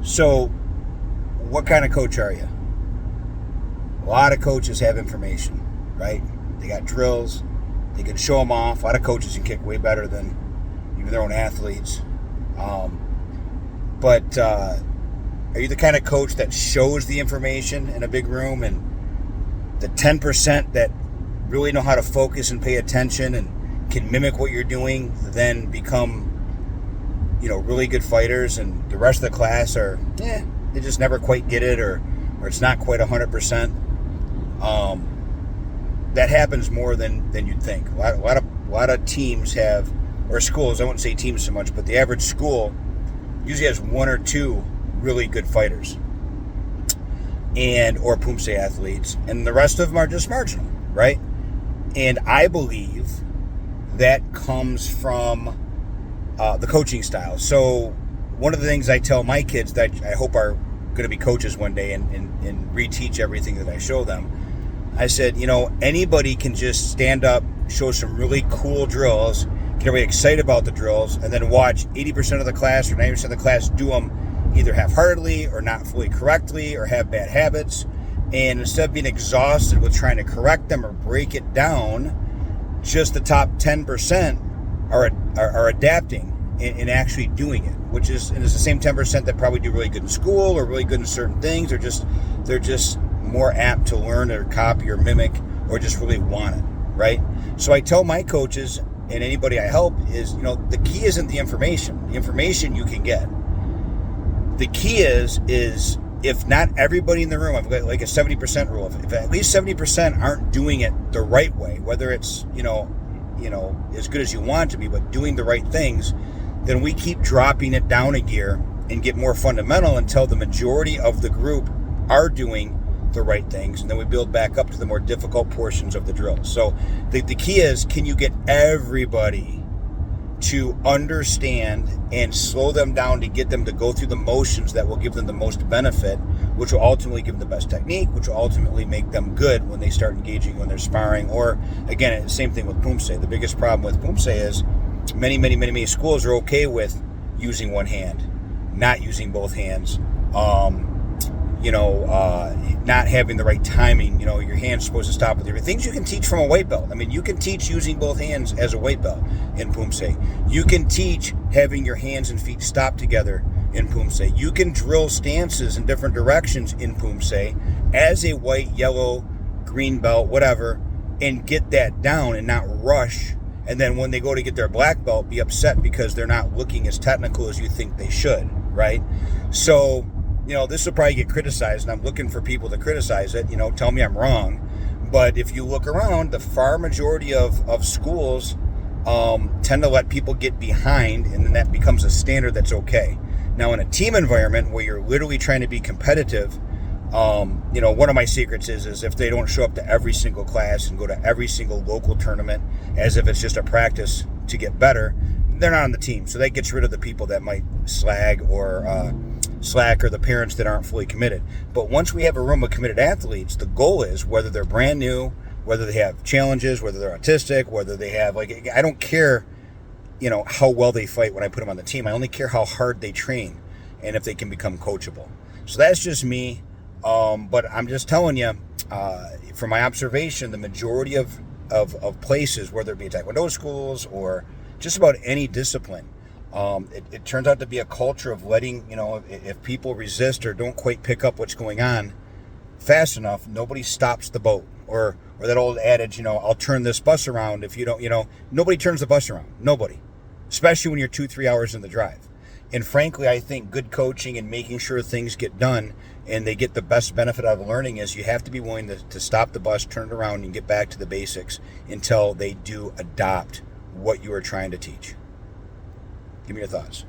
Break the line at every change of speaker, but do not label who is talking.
So, what kind of coach are you? A lot of coaches have information, right? They got drills. They can show them off. A lot of coaches can kick way better than even their own athletes. But are you the kind of coach that shows the information in a big room, and the 10% that really know how to focus and pay attention and can mimic what you're doing then become, really good fighters, and the rest of the class are, they just never quite get it, or it's not quite 100%. That happens more than you'd think. A lot of teams have, or schools, I wouldn't say teams so much, but the average school usually has one or two really good fighters or POOMSE athletes, and the rest of them are just marginal, right? And I believe that comes from the coaching style. So one of the things I tell my kids that I hope are going to be coaches one day and reteach everything that I show them, I said, anybody can just stand up, show some really cool drills, get everybody excited about the drills, and then watch 80% of the class or 90% of the class do them either half-heartedly or not fully correctly or have bad habits. And instead of being exhausted with trying to correct them or break it down, just the top 10% are adapting and actually doing it, which is, and it's the same 10% that probably do really good in school or really good in certain things, or they're just more apt to learn or copy or mimic or just really want it, right? So I tell my coaches and anybody I help is, the key isn't the information. The information you can get. The key is if not everybody in the room, I've got like a 70% rule. If at least 70% aren't doing it the right way, whether it's, as good as you want to be, but doing the right things, then we keep dropping it down a gear and get more fundamental until the majority of the group are doing the right things, and then we build back up to the more difficult portions of the drill. So the key is, can you get everybody to understand and slow them down to get them to go through the motions that will give them the most benefit, which will ultimately give them the best technique, which will ultimately make them good when they start engaging, when they're sparring. Or again, same thing with POOMSE. The biggest problem with POOMSE is many schools are okay with using one hand, not using both hands, not having the right timing. Your hand's supposed to stop with your things you can teach from a weight belt. I mean, you can teach using both hands as a weight belt in POOMSE. You can teach having your hands and feet stop together in POOMSE. You can drill stances in different directions in POOMSE as a white, yellow, green belt, whatever, and get that down and not rush. And then when they go to get their black belt, be upset because they're not looking as technical as you think they should, right? So, this will probably get criticized, and I'm looking for people to criticize it, tell me I'm wrong. But if you look around, the far majority of schools tend to let people get behind, and then that becomes a standard that's okay. Now, in a team environment where you're literally trying to be competitive, one of my secrets is if they don't show up to every single class and go to every single local tournament as if it's just a practice to get better, they're not on the team. So that gets rid of the people that might slack or the parents that aren't fully committed. But once we have a room of committed athletes, the goal is, whether they're brand new, whether they have challenges, whether they're autistic, whether they have, I don't care, how well they fight when I put them on the team. I only care how hard they train and if they can become coachable. So that's just me. But I'm just telling you, from my observation, the majority of places, whether it be Taekwondo schools or just about any discipline, it turns out to be a culture of letting, if people resist or don't quite pick up what's going on fast enough, nobody stops the boat. Or that old adage, I'll turn this bus around if you don't, nobody turns the bus around. Nobody. Especially when you're 2-3 hours in the drive. And frankly, I think good coaching and making sure things get done and they get the best benefit out of learning is you have to be willing to stop the bus, turn it around, and get back to the basics until they do adopt what you are trying to teach. Give me your thoughts.